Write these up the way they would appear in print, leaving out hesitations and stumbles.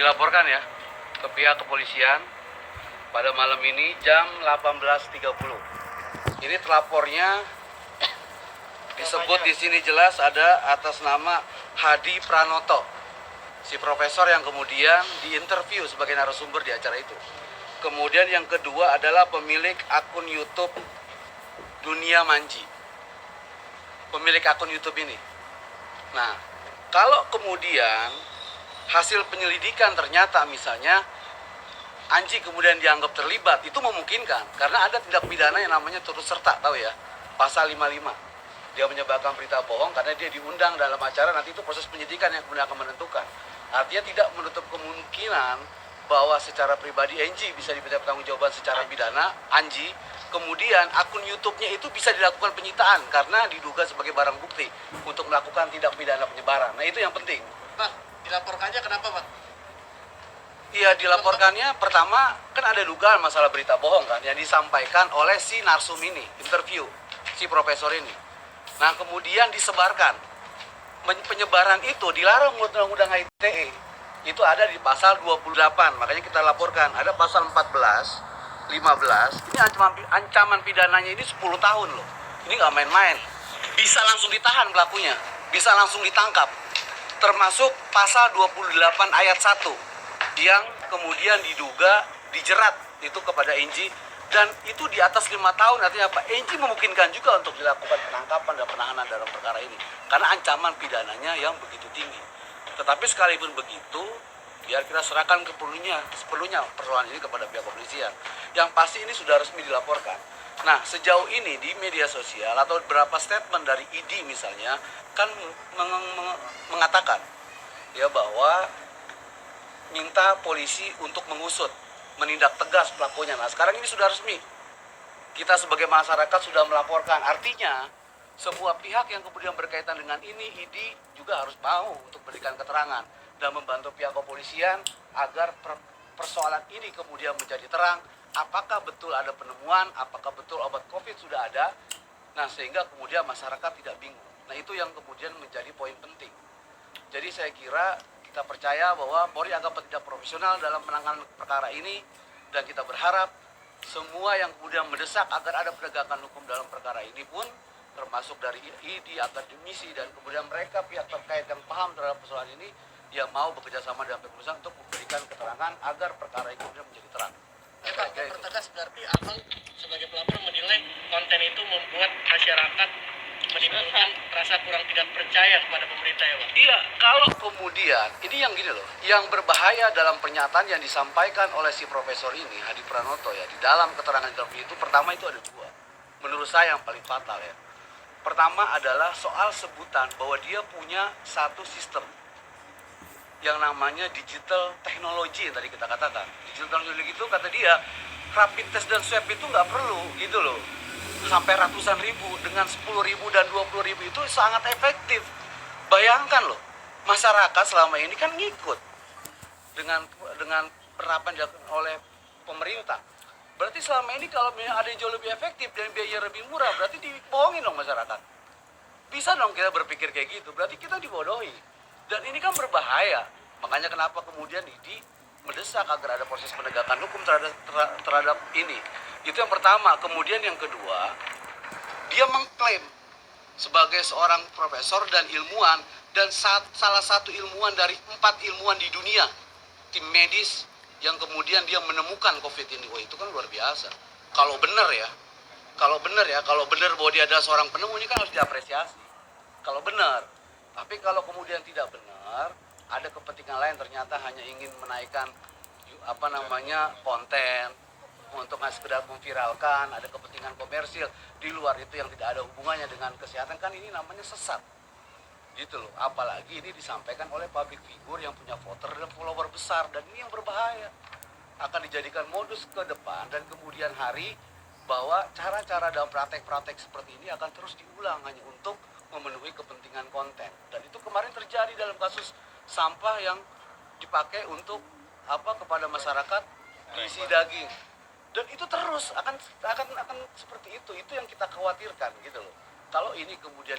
Dilaporkan ya ke pihak kepolisian pada malam ini jam 18.30. Ini telapornya disebut di sini jelas ada atas nama Hadi Pranoto, si profesor yang kemudian diinterview sebagai narasumber di acara itu. Kemudian yang kedua adalah pemilik akun YouTube Dunia Manji, pemilik akun YouTube ini. Nah, kalau kemudian hasil penyelidikan ternyata misalnya Anji kemudian dianggap terlibat, itu memungkinkan karena ada tindak pidana yang namanya turut serta, tahu ya, pasal 55. Dia menyebarkan berita bohong karena dia diundang dalam acara, nanti itu proses penyidikan yang kemudian akan menentukan. Artinya tidak menutup kemungkinan bahwa secara pribadi Anji bisa diminta pertanggungjawaban secara pidana, Anji, kemudian akun YouTube-nya itu bisa dilakukan penyitaan karena diduga sebagai barang bukti untuk melakukan tindak pidana penyebaran. Nah, itu yang penting. Pak, dilaporkannya kenapa, Pak? Iya, dilaporkannya pertama kan ada dugaan masalah berita bohong kan yang disampaikan oleh si narsum ini, interview si profesor ini. Nah, kemudian disebarkan. Penyebaran itu dilarang menurut Undang-Undang ITE. Itu ada di pasal 28. Makanya kita laporkan ada pasal 14, 15. Ini ancaman pidananya ini 10 tahun loh. Ini nggak main-main. Bisa langsung ditahan pelakunya, bisa langsung ditangkap. Termasuk pasal 28 ayat 1 yang kemudian diduga dijerat itu kepada Enji, dan itu di atas 5 tahun. Artinya apa? Enji memungkinkan juga untuk dilakukan penangkapan dan penahanan dalam perkara ini karena ancaman pidananya yang begitu tinggi. Tetapi sekalipun begitu, biar kita serahkan sepenuhnya persoalan ini kepada pihak kepolisian. Yang pasti ini sudah resmi dilaporkan. Nah, sejauh ini di media sosial atau beberapa statement dari ID misalnya kan mengatakan ya bahwa minta polisi untuk mengusut, menindak tegas pelakunya. Nah, sekarang ini sudah resmi. Kita sebagai masyarakat sudah melaporkan. Artinya, sebuah pihak yang kemudian berkaitan dengan ini, ID juga harus mau untuk memberikan keterangan dan membantu pihak kepolisian agar persoalan ini kemudian menjadi terang. Apakah betul ada penemuan, apakah betul obat COVID sudah ada. Nah, sehingga kemudian masyarakat tidak bingung. Nah, itu yang kemudian menjadi poin penting. Jadi saya kira kita percaya bahwa Polri agak tidak profesional dalam penanganan perkara ini, dan kita berharap semua yang kemudian mendesak agar ada penegakan hukum dalam perkara ini pun, termasuk dari ID, akademisi, dan kemudian mereka pihak terkait yang paham terhadap persoalan ini, yang mau bekerja sama dengan pihak kepolisian untuk memberikan keterangan agar perkara ini kemudian menjadi terang. Ya, Pak, pertegas berarti Abang sebagai pelapor menilai konten itu membuat masyarakat menimbulkan rasa kurang tidak percaya kepada pemerintah, ya, Pak? Iya, kalau kemudian, ini yang gini loh, yang berbahaya dalam pernyataan yang disampaikan oleh si profesor ini, Hadi Pranoto ya, di dalam keterangan interview itu, pertama itu ada dua, menurut saya yang paling fatal ya. Pertama adalah soal sebutan bahwa dia punya satu sistem yang namanya digital technology yang tadi kita katakan. Digital technology itu kata dia, rapid test dan swab itu nggak perlu gitu loh. Sampai ratusan ribu, dengan 10.000 dan 20.000 itu sangat efektif. Bayangkan loh, masyarakat selama ini kan ngikut dengan penerapan oleh pemerintah. Berarti selama ini kalau ada yang jauh lebih efektif dan biaya lebih murah, berarti dibohongin dong masyarakat. Bisa dong kita berpikir kayak gitu, berarti kita dibodohi. Dan ini kan berbahaya. Makanya kenapa kemudian ID mendesak agar ada proses penegakan hukum terhadap ini. Itu yang pertama. Kemudian yang kedua, dia mengklaim sebagai seorang profesor dan ilmuwan, dan salah satu ilmuwan dari 4 ilmuwan di dunia, tim medis yang kemudian dia menemukan COVID ini. Wah, itu kan luar biasa. Kalau benar bahwa dia adalah seorang penemu, ini kan harus diapresiasi. Kalau benar. Tapi kalau kemudian tidak benar, ada kepentingan lain, ternyata hanya ingin menaikkan konten untuk sekedar memviralkan, ada kepentingan komersil di luar itu yang tidak ada hubungannya dengan kesehatan, kan ini namanya sesat gitu loh. Apalagi ini disampaikan oleh public figure yang punya voter dan follower besar, dan ini yang berbahaya, akan dijadikan modus ke depan dan kemudian hari bahwa cara-cara dalam praktek-praktek seperti ini akan terus diulang hanya untuk memenuhi kepentingan konten. Dan itu kemarin terjadi dalam kasus sampah yang dipakai untuk kepada masyarakat diisi daging. Dan itu terus akan seperti itu yang kita khawatirkan gitu loh. Kalau ini kemudian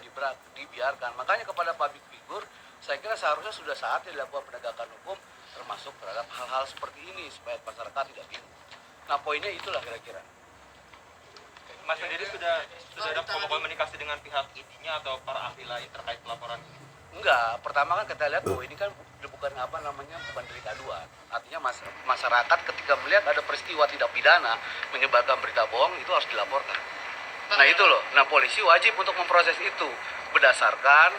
dibiarkan, makanya kepada public figure saya kira seharusnya sudah saatnya dilakukan penegakan hukum termasuk terhadap hal-hal seperti ini supaya masyarakat tidak bingung. Nah poinnya itulah kira-kira. Mas sendiri sudah ada komunikasi dengan pihak ID-nya atau para ahli lain terkait pelaporan ini? Enggak, pertama kan kita lihat bahwa ini kan bukan bukan delik aduan. Artinya masyarakat ketika melihat ada peristiwa tidak pidana menyebarkan berita bohong itu harus dilaporkan. Nah itu loh, nah polisi wajib untuk memproses itu berdasarkan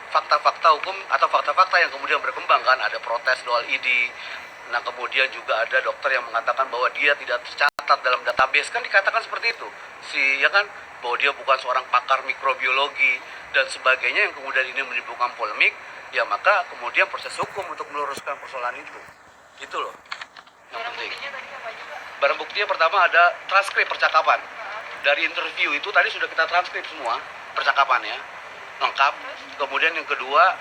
fakta-fakta hukum atau fakta-fakta yang kemudian berkembang kan, ada protes soal ID. Nah kemudian juga ada dokter yang mengatakan bahwa dia tidak tercatat dalam database, kan dikatakan seperti itu ya kan, bahwa dia bukan seorang pakar mikrobiologi dan sebagainya, yang kemudian ini menimbulkan polemik. Ya maka kemudian proses hukum untuk meluruskan persoalan itu loh yang penting. Barang buktinya pertama ada transkrip percakapan dari interview itu, tadi sudah kita transkrip semua percakapannya lengkap. Kemudian yang kedua